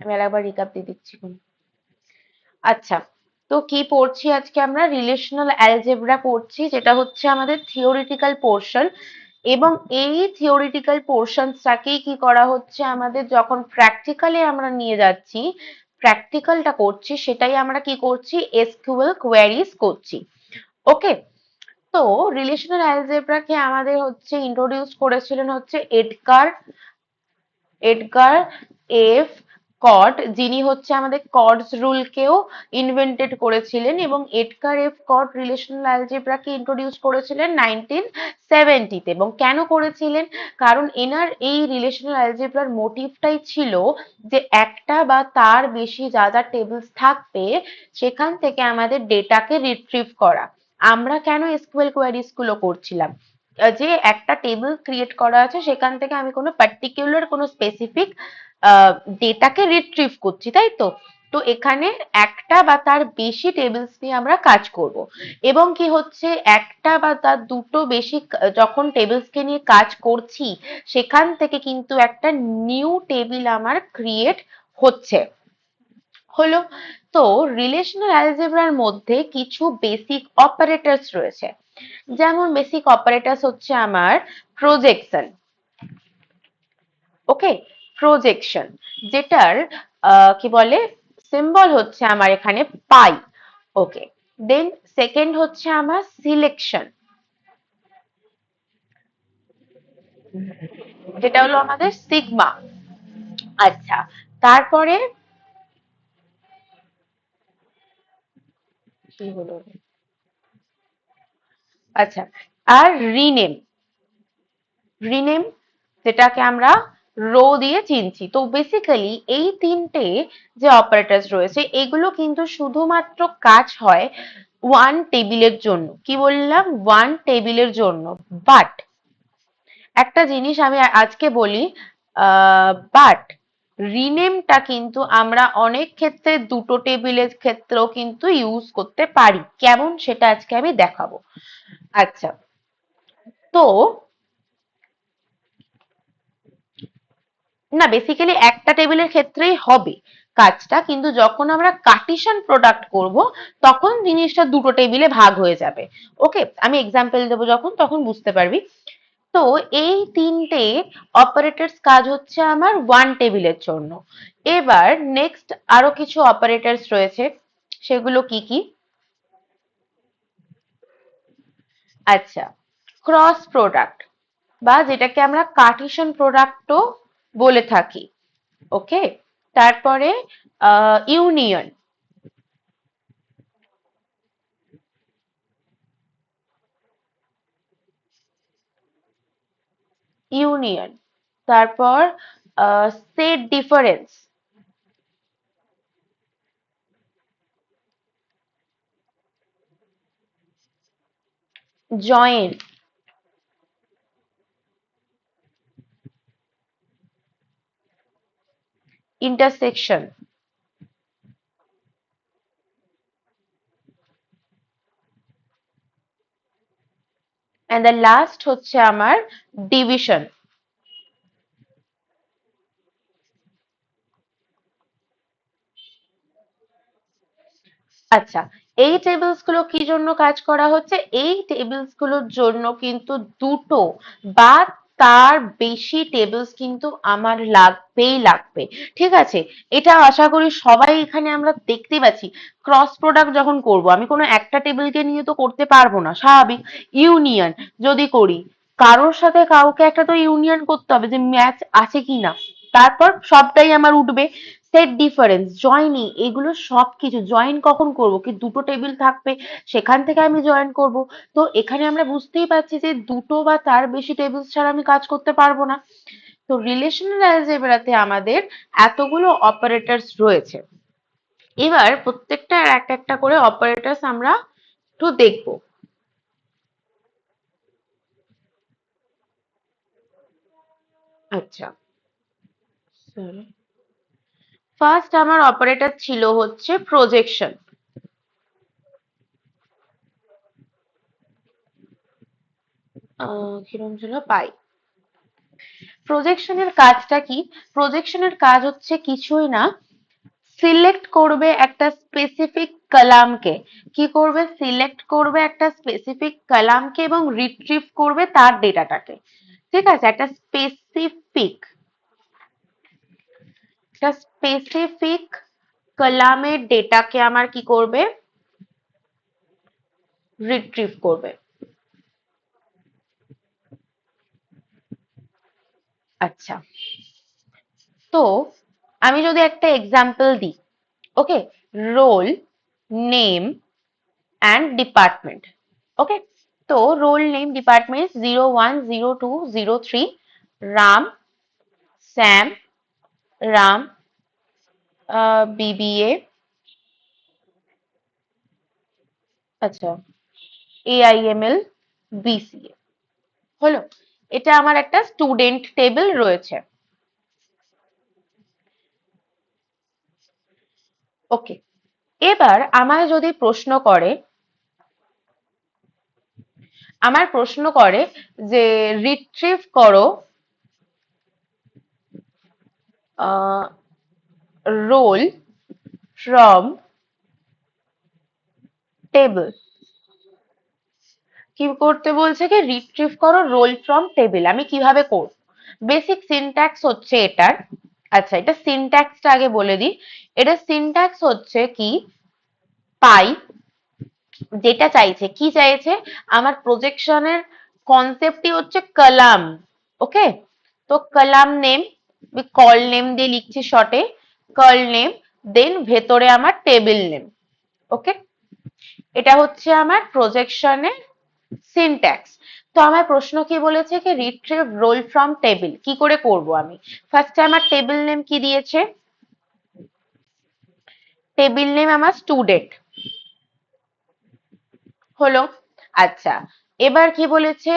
আমি আরেকবার রিক্যাপ দিয়ে দিচ্ছি। আচ্ছা, তো কি পড়ছি আজকে আমরা? রিলেশনাল অ্যালজেব্রা পড়ছি, যেটা হচ্ছে আমাদের থিওরিটিক্যাল পোর্শন। এবং এই থিওরিটিক্যাল পোর্শনটাকেই কি করা হচ্ছে, আমাদের যখন প্র্যাকটিক্যালে আমরা নিয়ে যাচ্ছি, প্র্যাকটিক্যালটা করছি, সেটাই আমরা কি করছি, এসকিউএল কোয়ারিজ করছি। ওকে, তো রিলেশনাল অ্যালজেব্রাকে আমাদের হচ্ছে ইন্ট্রোডিউস করেছিলেন হচ্ছে এডগার এফ কট, যিনি হচ্ছে আমাদের কটস রুলকেও ইনভেন্টেড করেছিলেন। এবং এডগার এফ কট রিলেশনাল অ্যালজেব্রাকে ইন্ট্রোডিউস করেছিলেন 1970-তে। এবং কেন করেছিলেন? কারণ এনার এই রিলেশনাল অ্যালজেব্রার মোটিভটাই ছিল যে একটা বা তার বেশি যা যা টেবিলস থাকবে সেখান থেকে আমাদের ডেটাকে রিট্রিভ করা। আমরা কেন এসকিউএল কোয়ারিজ গুলো করছিলাম? যে একটা টেবিল ক্রিয়েট করা আছে, সেখান থেকে আমি কোনো পার্টিকুলার কোনো স্পেসিফিক ডেটাকে রিট্রিভ করছি, তাই তো? তো এখানে একটা বা তার বেশি টেবিলস নিয়ে আমরা কাজ করব। এবং কি হচ্ছে, একটা বা তার দুটো বেশি যখন টেবিলসকে নিয়ে কাজ করছি, সেখান থেকে কিন্তু একটা নিউ টেবিল আমার ক্রিয়েট হচ্ছে। হলো। তো রিলেশনাল অ্যালজেব্রার মধ্যে কিছু বেসিক অপারেটরস রয়েছে। যেমন বেসিক অপারেটরস হচ্ছে আমার প্রজেকশন। ওকে, প্রজেকশন, যেটার কি বলে, সিম্বল হচ্ছে আমার এখানে পাই। ওকে, দেন সেকেন্ড হচ্ছে আমার সিলেকশন, যেটা হলো আমাদের সিগমা। আচ্ছা, তারপরে কি হলো, আচ্ছা, আর রিনেম, রিনেম যেটাকে আমরা রো দিয়ে চিনছি। তো বেসিক্যালি এই তিনটে যে অপারেটরস রয়েছে, এগুলো কিন্তু শুধুমাত্র কাজ হয় ওয়ান টেবিলের জন্য। কি বললাম? ওয়ান টেবিলের জন্য। বাট একটা জিনিস আমি আজকে বলি, বাট রিনেমটা কিন্তু আমরা অনেক ক্ষেত্রে দুটো টেবিলের ক্ষেত্রেও কিন্তু ইউজ করতে পারি। কেমন, সেটা আজকে আমি দেখাবো। আচ্ছা, তো না, বেসিক্যালি একটা টেবিলের ক্ষেত্রেই হবে কাজটা, কিন্তু যখন আমরা কার্টিশন প্রোডাক্ট করব, তখন জিনিসটা দুটো টেবিলে ভাগ হয়ে যাবে। ওকে, আমি এক্সাম্পল দেবো যখন, তখন বুঝতে পারবি। তো এই তিনটে অপারেটরস কাজ হচ্ছে আমার ওয়ান টেবিলের জন্য। এবার নেক্সট আরো কিছু অপারেটরস রয়েছে, সেগুলো কি কি? আচ্ছা, ক্রস প্রোডাক্ট, বা যেটাকে আমরা কার্টিশন প্রোডাক্টও বলে থাকি। ওকে, তারপরে ইউনিয়ন, ইউনিয়ন, তারপর set difference, join, intersection, and the last হচ্ছে আমার ডিভিশন। আচ্ছা, এই টেবিলস গুলো কি জন্য কাজ করা হচ্ছে? এই টেবিলস গুলোর জন্য কিন্তু দুটো বা তার বেশি টেবিলস কিন্তু আমার লাগবেই লাগবে। ঠিক আছে, এটা আশা করি সবাই এখানে আমরা দেখতে পাচ্ছি। ক্রস প্রোডাক্ট যখন করব, আমি কোনো একটা টেবিলকে নিয়ে তো করতে পারবো না, স্বাভাবিক। ইউনিয়ন যদি করি, কারোর সাথে কাউকে একটা তো ইউনিয়ন করতে হবে, যে ম্যাচ আছে কিনা, তারপর সবটাই আমার উঠবে। সেট ডিফারেন্স, জয়েনিং, এগুলো সবকিছু জয়েন কখন করব, কি দুটো টেবিল থাকবে, সেখান থেকে আমি জয়েন করব। তো এখানে আমরা বুঝতেই পারছি যে দুটো বা তার বেশি টেবিল ছাড়া আমি কাজ করতে পারবো না। তো রিলেশনাল অ্যালজেব্রাতে আমাদের এতগুলো অপারেটরস রয়েছে। এবার প্রত্যেকটা একটা একটা করে অপারেটরস আমরা একটু দেখবো। আচ্ছা, ফার্স্ট আমার অপারেটর ছিল হচ্ছে প্রজেকশন। কিরম ছিল? পাই। প্রজেকশনের কাজটা কি? প্রজেকশনের কাজ হচ্ছে কিছুই না, সিলেক্ট করবে একটা স্পেসিফিক কলামকে, কি করবে, সিলেক্ট করবে একটা স্পেসিফিক কলামকে এবং রিট্রিভ করবে তার ডেটাটাকে। ঠিক আছে, একটা স্পেসিফিক কলামের ডেটাকে আমার কি করবে, রিট্রিভ করবে। আচ্ছা, তো আমি যদি একটা এক্সাম্পল দিই, okay, roll, name and department. Okay, তো roll name department 010203, Ram, Sam, Ram, BBA, আচ্ছা, AIML, BCA। হলো, এটা আমার একটা স্টুডেন্ট টেবিল রয়েছে। ওকে, এবার আমায় যদি প্রশ্ন করে যে রিট্রিভ করো রোল ফ্রম টেবিল, কি করতে বলছে, কি রিট্রিভ করো রোল ফ্রম টেবিল, আমি কিভাবে করব, বেসিক সিনট্যাক্স হচ্ছে এটার। আচ্ছা, এটা সিনট্যাক্সটা আগে বলে দিই। এটা সিনট্যাক্স হচ্ছে কি, পাই, যেটা চাইছে, কি চাইছে, আমার প্রজেকশনের কনসেপ্টই হচ্ছে কলাম। ওকে, তো কলাম নেম, কল নেম দিয়ে লিখছি শর্টে, কল নেম, দেন ভেতরে আমার টেবিল নেম। ওকে, এটা হচ্ছে আমার প্রজেকশনের সিনট্যাক্স। তো আমার প্রশ্ন কি বলেছে, কি রিট্রিভ রোল ফ্রম টেবিল কি করে করব আমি। ফার্স্টে আমার টেবিল নেম কি দিয়েছে, টেবিল নেম আমার স্টুডেন্ট, হলো। আচ্ছা, এবার কি বলেছে,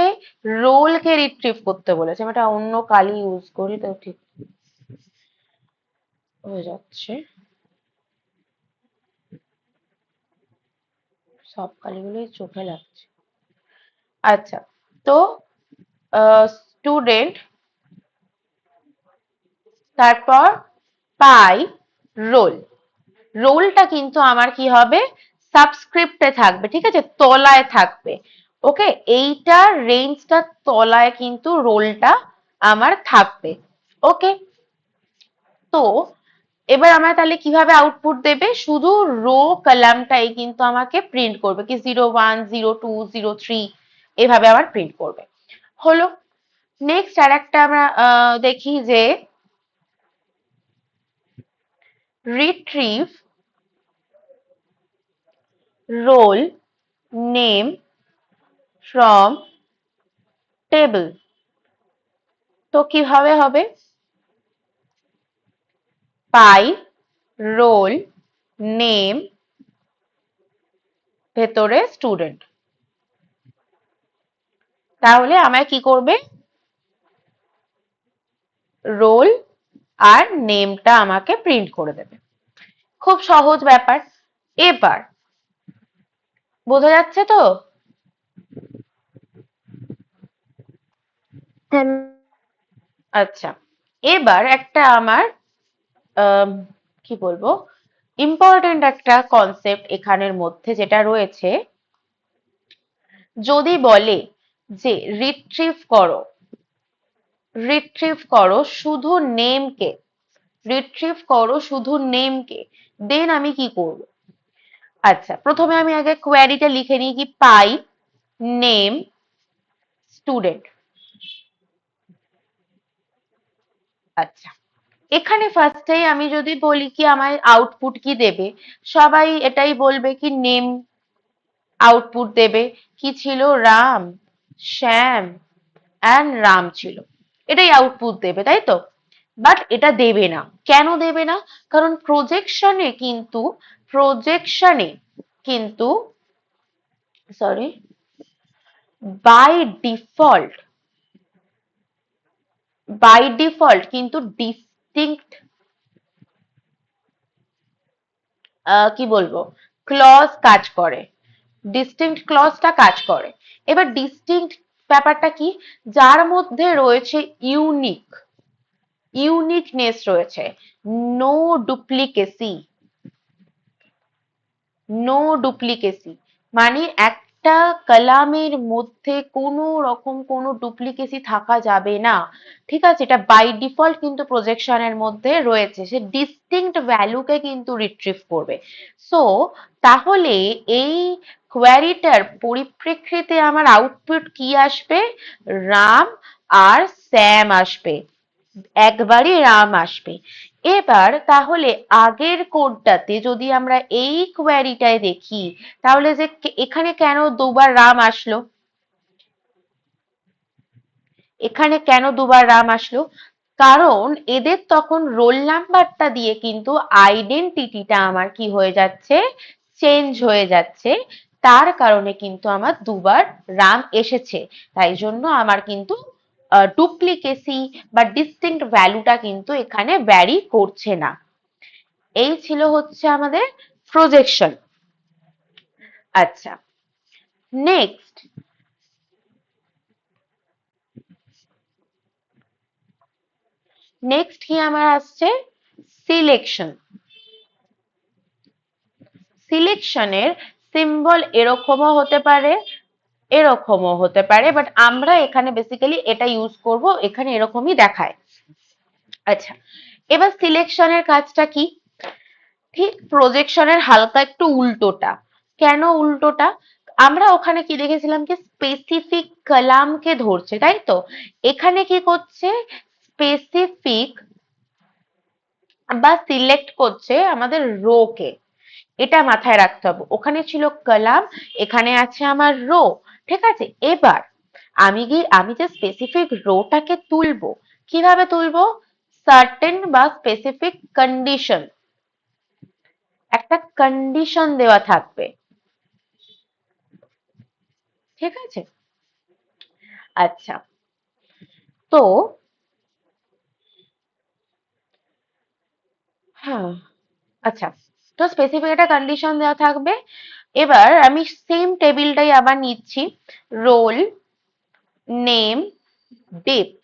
রোলকে রিট্রিভ করতে বলেছে, আমি একটা অন্য কালি ইউজ করি তো ঠিক হয়ে যাচ্ছে, সব কালিগুলোই চোখে লাগছে। আচ্ছা, তো স্টুডেন্ট, তারপর পাই রোল, রোলটা কিন্তু আমার কি হবে, সাবস্ক্রিপ্টে থাকবে, ঠিক আছে, তলায় থাকবে। ওকে, এইটার রেঞ্জটা তলায় কিন্তু রোলটা আমার থাকবে। ওকে, তো এবার আমার তাহলে কিভাবে আউটপুট দেবে, শুধু রো কলামটাই কিন্তু আমাকে প্রিন্ট করবে, কি 010203 এভাবে আমার প্রিন্ট করবে। হলো, নেক্সট আর একটা আমরা দেখি যে retrieve roll name from table, তো কিভাবে হবে, পাই রোল নেম ভেতরে স্টুডেন্ট, তাহলে আমায় কি করবে, রোল আর নেমটা আমাকে প্রিন্ট করে দেবে। খুব সহজ ব্যাপার। এবার বোঝা যাচ্ছে তো। আচ্ছা, এবার একটা আমার কি বলবো, ইম্পর্টেন্ট একটা কনসেপ্ট এখানের মধ্যে যেটা রয়েছে, যদি বলে যে রিট্রিভ করো শুধু নেমকে, রিট্রিভ করো শুধু নেমকে, দেন আমি কি করব। আচ্ছা, প্রথমে আমি আগে কোয়ারিটা লিখে নিই, কি পাই নেম স্টুডেন্ট। আচ্ছা, এখানে ফার্স্টেই আমি যদি বলি কি আমায় আউটপুট কি দেবে, সবাই এটাই বলবে কি নেম আউটপুট দেবে, কি ছিল, রাম, শ্যাম অ্যান্ড রাম ছিল, এটাই আউটপুট দেবে, তাই তো। বাট এটা দেবে না, কেন দেবে না, কারণ প্রজেকশনে কিন্তু সরি, বাই ডিফল্ট কিন্তু ডিস্টিংক্ট কি বলবো, ক্লজ কাজ করে, ডিস্টিংক্ট ক্লজটা কাজ করে। এবার ডিস্টিংক্ট ব্যাপারটা কি, যার মধ্যে রয়েছে ইউনিকনেস রয়েছে, নো ডুপ্লিকেসি, নো ডুপ্লিকেসি, মানে একটা কলামের মধ্যে কোনো রকম কোনো ডুপ্লিকেসি থাকা যাবে না। ঠিক আছে, এটা বাই ডিফল্ট কিন্তু প্রজেকশনের মধ্যে রয়েছে, সে ডিস্টিংক্ট ভ্যালুকে কিন্তু রিট্রিভ করবে। সো তাহলে এই কোয়ারিটার পরিপ্রেক্ষিতে আমার আউটপুট কি আসবে? রাম আর শ্যাম আসবে, একবারই রাম আসবে। এবার তাহলে আগের কোডটাতে যদি আমরা এই কোয়ারিটায় দেখি, তাহলে যে এখানে কেন দুবার রাম আসলো, এখানে কেন দুবার রাম আসলো? কারণ এদের তখন রোল নাম্বারটা দিয়ে কিন্তু আইডেন্টিটিটা আমার কি হয়ে যাচ্ছে, চেঞ্জ হয়ে যাচ্ছে। তার কারণে কিন্তু আমার দুবার রাম এসেছে, তাই জন্য আমার কিন্তু ডুপ্লিকেসি বা ডিস্টিংক্ট ভ্যালুটা কিন্তু এখানে ভ্যারি করছে না। এই ছিল হচ্ছে আমাদের প্রজেকশন। আচ্ছা, নেক্সট নেক্সট কি আমার আসছে? সিলেকশন। সিলেকশনের সিম্বল এরকমও হতে পারে, এরকমও হতে পারে, বাট আমরা এখানে বেসিক্যালি এটা ইউজ করব, এখানে এরকমই দেখায়। আচ্ছা, এবার সিলেকশনের কাজটা কি? ঠিক প্রজেকশনের হালকা একটু উল্টোটা। কেন উল্টোটা? আমরা ওখানে কি দেখেছিলাম কি স্পেসিফিক কলামকে ধরছে, তাই তো? এখানে কি করছে? স্পেসিফিক বা সিলেক্ট করছে আমাদের রো কে। এটা মাথায় রাখতে হবে, ওখানে ছিল কলাম, এখানে আছে আমার রো। ঠিক আছে, এবার আমি যে স্পেসিফিক রোটাকে তুলবো, কিভাবে তুলবো? সার্টেন বা স্পেসিফিক কন্ডিশন, একটা কন্ডিশন দেওয়া থাকবে। ঠিক আছে, আচ্ছা, তো হ্যাঁ, আচ্ছা, তো স্পেসিফিক একটা কন্ডিশন দেওয়া থাকবে। এবার আমি সেম টেবিলটাই আবার নিচ্ছি, রোল, নেম, ডেট।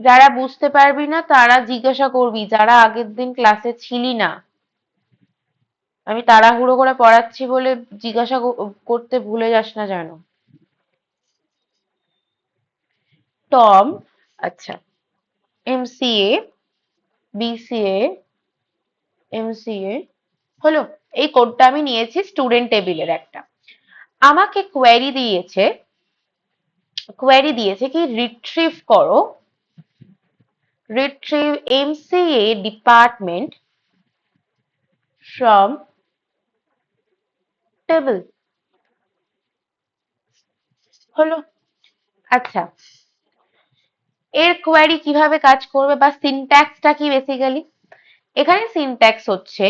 যারা বুঝতে পারবি না তারা জিজ্ঞাসা করবি, যারা আগের দিন ক্লাসে ছিলি না। আমি তাড়াহুড়ো করে পড়াচ্ছি বলে জিজ্ঞাসা করতে ভুলে যাস না যেন। টম, আচ্ছা, এমসিএ, বিসিএ, এমসিএ, হলো। এই কোডটা আমি নিয়েছি স্টুডেন্ট টেবিলের একটা। আমাকে কোয়েরি দিয়েছে কি রিট্রিভ করো, retrieve MCA department from table, হলো। আচ্ছা, এর কোয়েরি কিভাবে কাজ করবে বা সিনট্যাক্সটা কি বেসিক্যালি? এখানে সিনট্যাক্স হচ্ছে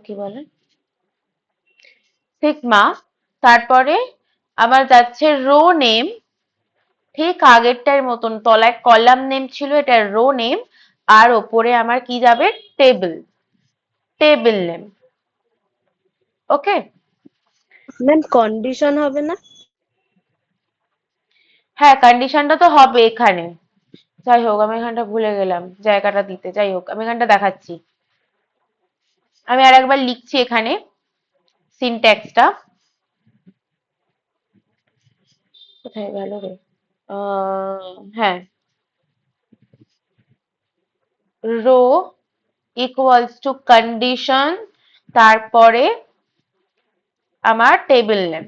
কি বলে, সিগমা, তারপরে আমার যাচ্ছে রো নেম, ঠিক আগেরটার মতন তলায় কলাম নেম ছিল, এটা রো নেম, আর ওপরে আমার কি যাবে? Table, table name. Okay, ma'am condition হবে না? হ্যাঁ কন্ডিশনটা তো হবে এখানে। যাই হোক, আমি এখানটা ভুলে গেলাম জায়গাটা দিতে, যাই হোক আমি এখানটা দেখাচ্ছি। আমি আর একবার লিখছি এখানে সিনট্যাক্সটা, কোথায় গেল রে? হ্যাঁ, রো ইকুয়ালস টু কন্ডিশন, তারপরে আমার টেবিল নেম,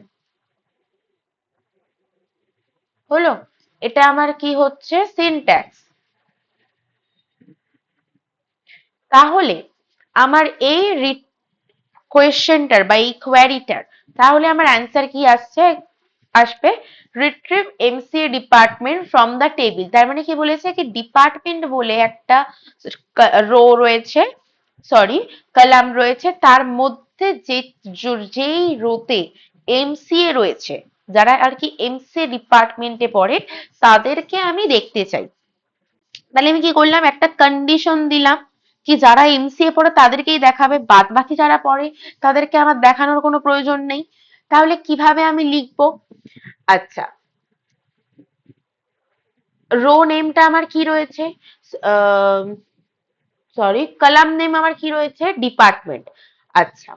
হলো। এটা আমার কি হচ্ছে? সিনট্যাক্স। তাহলে আমার এই কোয়েশ্চেনটার বা এই কোয়ারিটার, তাহলে আমার অ্যান্সার কি আসবে retrieve MCA department from the table. তার মানে কি বলেছে কি ডিপার্টমেন্ট বলে একটা রো রয়েছে, সরি কলাম রয়েছে, তার মধ্যে যেই রোতে এমসিএ রয়েছে, যারা আর কি এমসিএ ডিপার্টমেন্টে পড়ে, তাদেরকে আমি দেখতে চাই। তাহলে আমি কি করলাম? একটা কন্ডিশন দিলাম কি যারা এমসিএ পড়ে তাদেরকেই দেখাবে, বাদ বাকি যারা পড়ে তাদেরকে আমার দেখানোর কোনো প্রয়োজন নেই। তাহলে কিভাবে আমি লিখবো? আচ্ছা, রো নেমটা আমার কি রয়েছে? সরি, কলাম নেম আমার কি রয়েছে, ডিপার্টমেন্ট। আচ্ছা,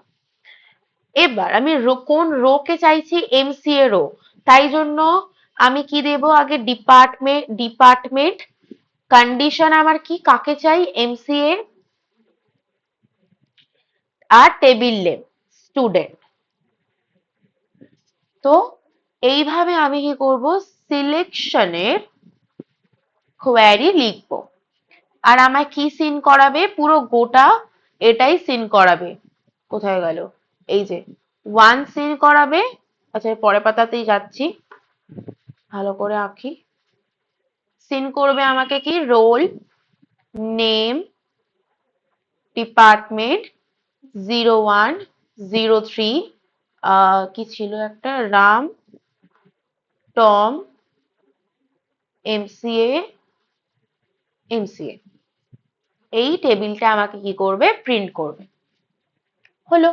এবার আমি কোন রো কে চাইছি, এমসিএ রো, তাই জন্য আমি কি দেব, আগে ডিপার্টমেন্ট কন্ডিশন আমার কি, কাকে চাই, এমসিএ, আর টেবিল নেম স্টুডেন্ট। তো এইভাবে আমি কি করব, সিলেকশনের কোয়ারি লিখবো। আর আমায় কি সিন করাবে, পুরো গোটা এটাই সিন করাবে। কোথায় গেল, এই যে ওয়ান সিন করাবে। আচ্ছা, পরের পাতাতেই যাচ্ছি, ভালো করে আঁকি। সিন করবে আমাকে কি, রোল নেম ডিপার্টমেন্ট 0103, কি ছিল একটা, রাম টম এমসিএ এমসিএ, এই টেবিলটা আমাকে কি করবে, প্রিন্ট করবে। হলো।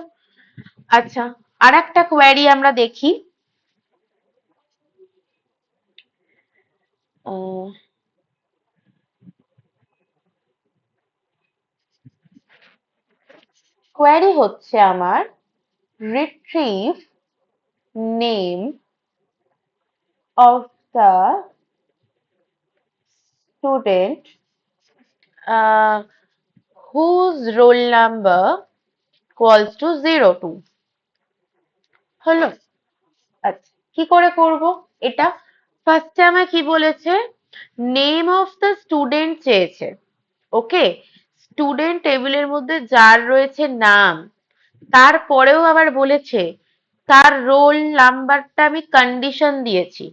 আচ্ছা, আর একটা কোয়ারি আমরা দেখি। কোয়ারি হচ্ছে আমার retrieve name of the student uh, whose roll number equals to 02। হলো। আচ্ছা, কি করে করব এটা, ফার্স্টে আমায় কি বলেছে, নেম অফ দ্য স্টুডেন্ট চেয়েছে। ওকে, স্টুডেন্ট টেবিলের মধ্যে যার রয়েছে নাম, তারপরেও আবার বলেছে তার রোল নাম্বারটা আমি কন্ডিশন দিয়েছি।